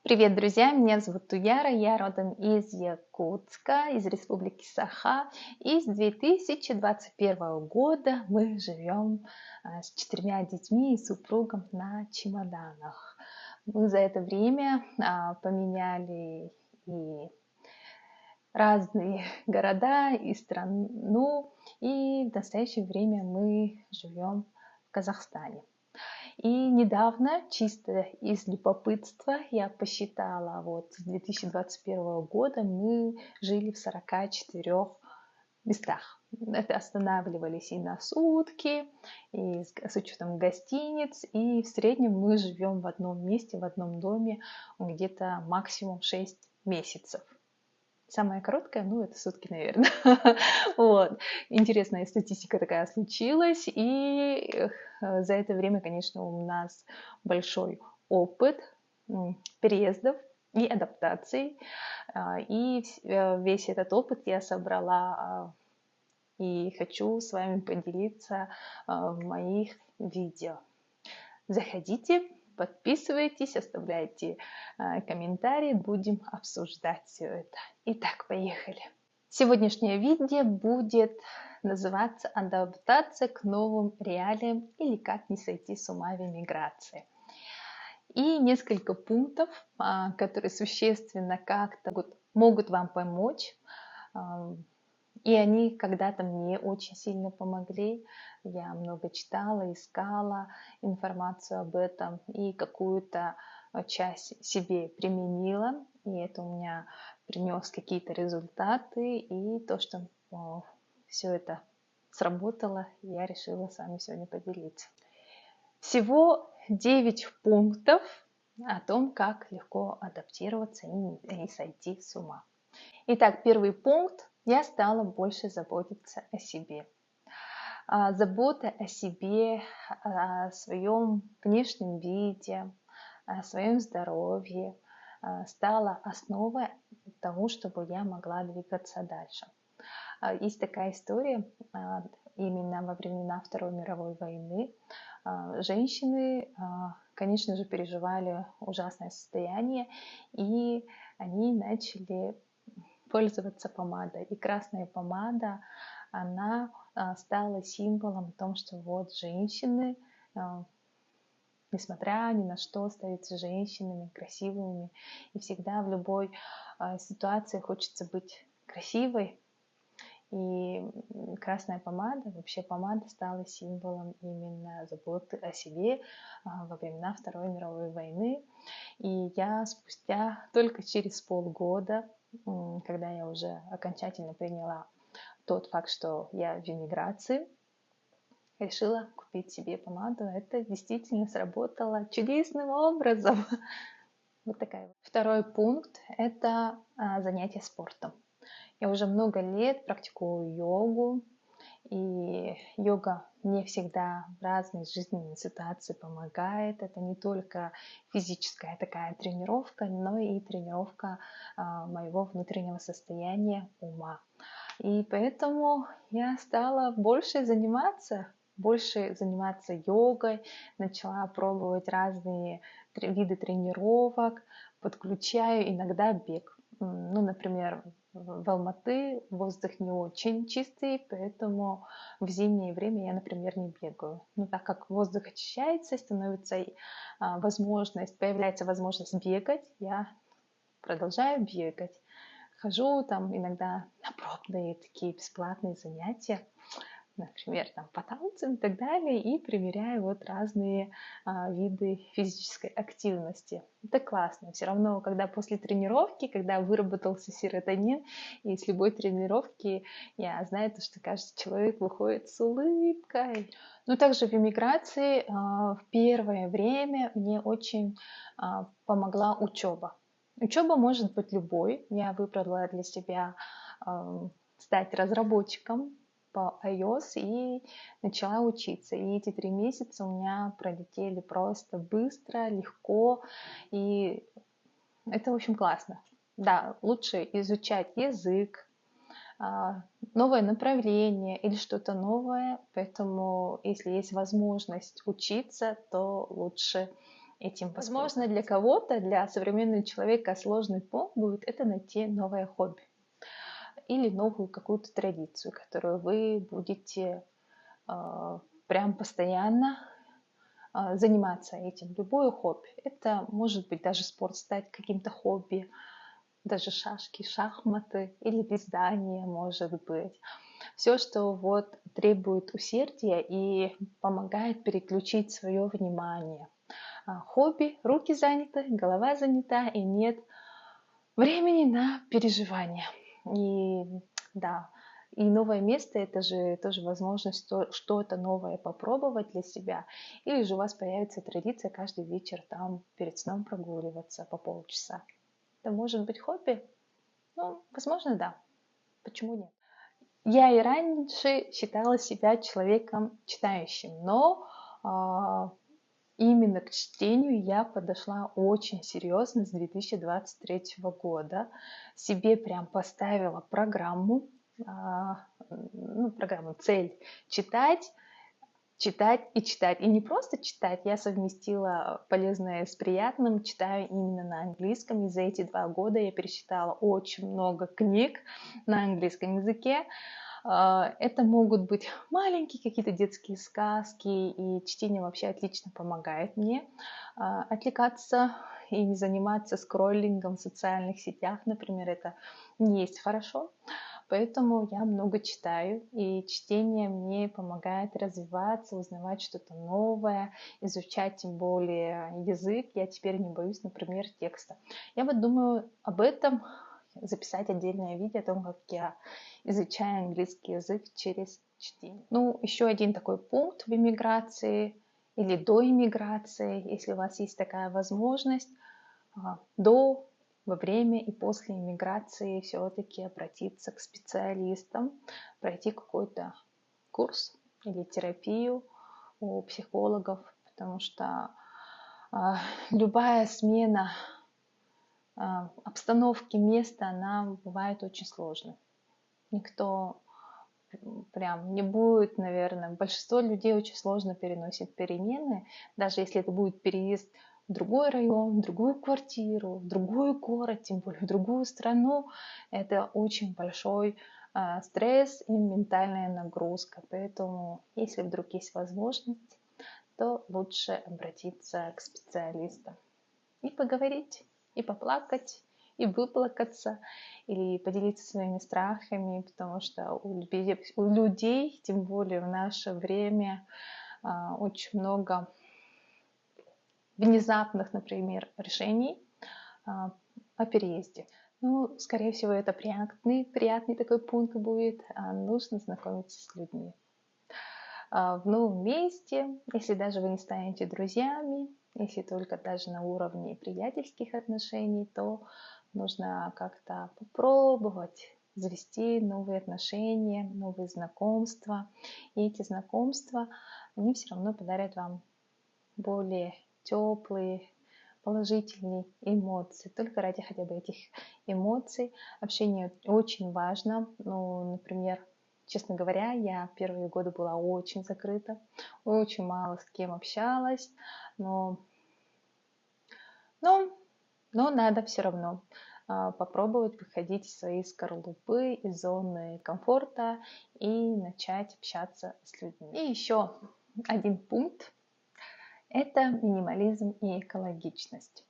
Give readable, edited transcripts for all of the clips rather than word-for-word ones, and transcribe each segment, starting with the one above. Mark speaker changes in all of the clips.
Speaker 1: Привет, друзья! Меня зовут Туяра, я родом из Якутска, из республики Саха. И с 2021 года мы живем с 4 детьми и супругом на чемоданах. Мы за это время поменяли и разные города, и страну, и в настоящее время мы живем в Казахстане. И недавно, чисто из любопытства, я посчитала, вот с 2021 года мы жили в 44 местах. Это останавливались и на сутки, и с учетом гостиниц, и в среднем мы живем в одном месте, в одном доме где-то максимум 6 месяцев. Самая короткая, ну, это сутки, наверное. Вот. Интересная статистика такая случилась. И за это время, конечно, у нас большой опыт переездов и адаптаций. И весь этот опыт я собрала и хочу с вами поделиться в моих видео. Заходите, подписывайтесь, оставляйте комментарии, будем обсуждать все это. Итак, поехали. Сегодняшнее видео будет называться «Адаптация к новым реалиям» или «Как не сойти с ума в эмиграции». И несколько пунктов, которые существенно как-то могут вам помочь. И они когда-то мне очень сильно помогли. Я много читала, искала информацию об этом и какую-то часть себе применила. И это у меня принес какие-то результаты. И то, что все это сработало, я решила с вами сегодня поделиться. Всего 9 пунктов о том, как легко адаптироваться и не сойти с ума. Итак, первый пункт. Я стала больше заботиться о себе. Забота о себе, о своем внешнем виде, о своем здоровье стала основой того, чтобы я могла двигаться дальше. Есть такая история, именно во времена Второй мировой войны женщины, конечно же, переживали ужасное состояние, и они начали пользоваться помадой. И красная помада, она стала символом том, что вот женщины, несмотря ни на что, остаются женщинами, красивыми. И всегда в любой ситуации хочется быть красивой. И красная помада, вообще помада стала символом именно заботы о себе во времена Второй мировой войны. И я спустя только через полгода, когда я уже окончательно приняла тот факт, что я в эмиграции, решила купить себе помаду. Это действительно сработало чудесным образом. Вот такая. Второй пункт – это занятие спортом. Я уже много лет практикую йогу, и йога мне всегда в разные жизненные ситуации помогает. Это не только физическая такая тренировка, но и тренировка моего внутреннего состояния ума. И поэтому я стала больше заниматься йогой, начала пробовать разные виды тренировок, подключаю иногда бег. Ну, например, в Алматы воздух не очень чистый, поэтому в зимнее время я, например, не бегаю. Но так как воздух очищается, появляется возможность бегать, я продолжаю бегать. Хожу там иногда на пробные такие бесплатные занятия, например, там по танцам и так далее, и примеряю вот разные виды физической активности. Это классно. Все равно, когда после тренировки, когда выработался серотонин, и с любой тренировки я знаю, что каждый человек выходит с улыбкой. Но также в эмиграции в первое время мне очень помогла учеба. Учеба может быть любой. Я выбрала для себя стать разработчиком по iOS и начала учиться. И эти 3 месяца у меня пролетели просто быстро, легко. И это, в общем, классно. Да, лучше изучать язык, новое направление или что-то новое. Поэтому, если есть возможность учиться, то лучше этим воспользоваться. Возможно, для кого-то, для современного человека сложный пункт будет это найти новое хобби или новую какую-то традицию, которую вы будете прям постоянно заниматься этим. Любое хобби. Это может быть даже спорт стать каким-то хобби, даже шашки, шахматы или вязание может быть. Все, что вот требует усердия и помогает переключить свое внимание. Хобби, руки заняты, голова занята и нет времени на переживания. И да, и новое место – это же тоже возможность что-то новое попробовать для себя. Или же у вас появится традиция каждый вечер там перед сном прогуливаться по полчаса. Это может быть хобби? Ну, возможно, да. Почему нет? Я и раньше считала себя человеком читающим, но именно к чтению я подошла очень серьезно с 2023 года. Себе прям поставила программу, цель читать, читать и читать. И не просто читать, я совместила полезное с приятным, читаю именно на английском. И за эти 2 года я перечитала очень много книг на английском языке. Это могут быть маленькие какие-то детские сказки, и чтение вообще отлично помогает мне отвлекаться и не заниматься скроллингом в социальных сетях, например, это не есть хорошо. Поэтому я много читаю, и чтение мне помогает развиваться, узнавать что-то новое, изучать тем более язык. Я теперь не боюсь, например, текста. Я вот думаю об этом, записать отдельное видео о том, как я изучаю английский язык через чтение. Ну, еще один такой пункт в иммиграции или до иммиграции, если у вас есть такая возможность, до, во время и после иммиграции все-таки обратиться к специалистам, пройти какой-то курс или терапию у психологов, потому что любая смена обстановки, места, она бывает очень сложной. Никто прям не будет, наверное, большинство людей очень сложно переносит перемены, даже если это будет переезд в другой район, в другую квартиру, в другой город, тем более в другую страну, это очень большой стресс и ментальная нагрузка. Поэтому, если вдруг есть возможность, то лучше обратиться к специалистам и поговорить, и поплакать, и выплакаться, или поделиться своими страхами, потому что у людей, тем более в наше время, очень много внезапных, например, решений о переезде. Ну, скорее всего, это приятный такой пункт будет. Нужно знакомиться с людьми. В новом месте, если даже вы не станете друзьями, если только даже на уровне приятельских отношений, то нужно как-то попробовать завести новые отношения, новые знакомства. И эти знакомства, они все равно подарят вам более теплые, положительные эмоции. Только ради хотя бы этих эмоций. Общение очень важно. Ну, например, честно говоря, я первые годы была очень закрыта, очень мало с кем общалась, но надо все равно попробовать выходить из своей скорлупы, из зоны комфорта и начать общаться с людьми. И еще один пункт – это минимализм и экологичность.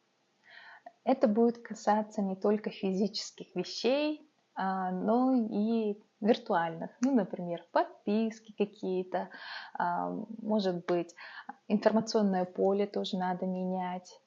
Speaker 1: Это будет касаться не только физических вещей, но и виртуальных. Ну, например, подписки какие-то, может быть, информационное поле тоже надо менять,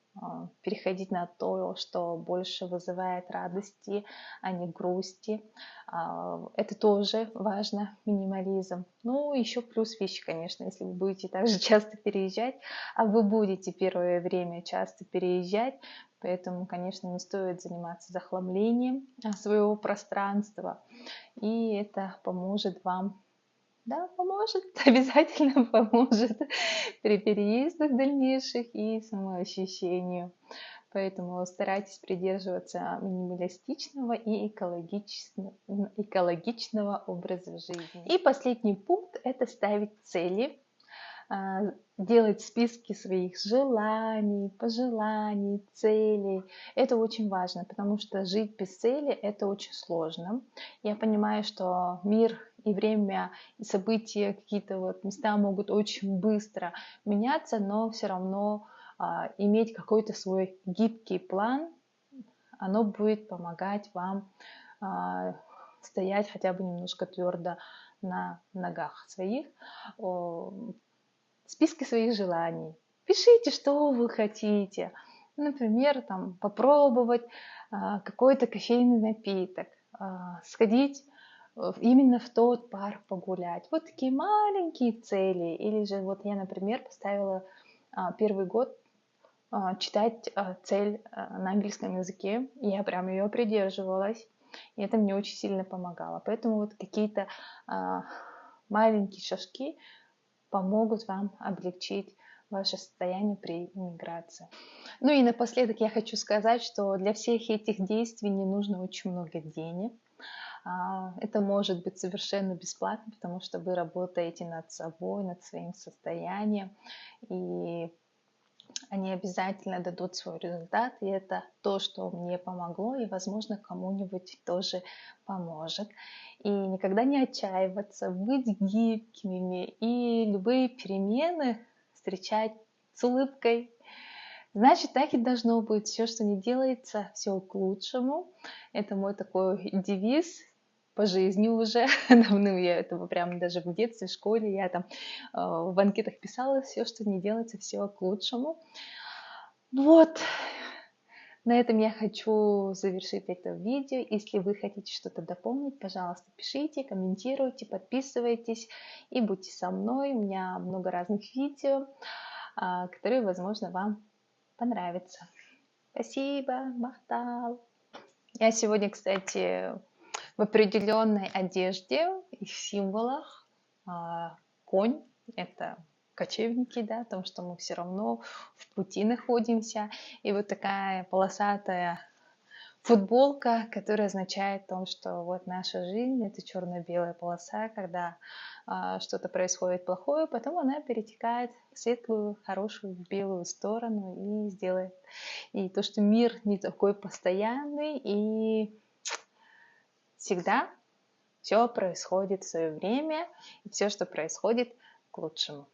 Speaker 1: переходить на то, что больше вызывает радости, а не грусти. Это тоже важно, минимализм. Ну, еще плюс вещи, конечно, если вы будете также часто переезжать, а вы будете первое время часто переезжать, поэтому, конечно, не стоит заниматься захламлением своего пространства, и это поможет вам. Да, поможет, обязательно поможет при переездах дальнейших и самоощущению. Поэтому старайтесь придерживаться минималистичного и экологичного образа жизни. И последний пункт – это ставить цели. делать списки своих желаний, пожеланий, целей. Это очень важно, потому что жить без цели — это очень сложно. Я понимаю, что мир и время, и события, какие-то вот места могут очень быстро меняться, но все равно иметь какой-то свой гибкий план, оно будет помогать вам стоять хотя бы немножко твердо на ногах своих. Списки своих желаний. Пишите, что вы хотите. Например, там, попробовать какой-то кофейный напиток, сходить именно в тот парк погулять. Вот такие маленькие цели. Или же вот я, например, поставила первый год читать цель на английском языке. И я прям ее придерживалась. И это мне очень сильно помогало. Поэтому вот какие-то маленькие шажки помогут вам облегчить ваше состояние при иммиграции. Ну и напоследок я хочу сказать, что для всех этих действий не нужно очень много денег. Это может быть совершенно бесплатно, потому что вы работаете над собой, над своим состоянием, и они обязательно дадут свой результат, и это то, что мне помогло, и, возможно, кому-нибудь тоже поможет. И никогда не отчаиваться, быть гибкими, и любые перемены встречать с улыбкой. Значит, так и должно быть. Все, что не делается, все к лучшему. Это мой такой девиз по жизни уже. Давно я этого прямо даже в детстве, в школе, я там в анкетах писала: все, что не делается, все к лучшему. Вот, на этом я хочу завершить это видео. Если вы хотите что-то дополнить, пожалуйста, пишите, комментируйте, подписывайтесь и будьте со мной. У меня много разных видео, которые, возможно, вам понравятся. Спасибо, Махтал. Я сегодня, кстати, в определенной одежде и в символах. Конь — это кочевники, да, потому что мы все равно в пути находимся. И вот такая полосатая футболка, которая означает то, что вот наша жизнь — это черно-белая полоса, когда что-то происходит плохое, потом она перетекает в светлую, хорошую, белую сторону и сделает. И то, что мир не такой постоянный, и всегда все происходит в свое время, и все, что происходит, к лучшему.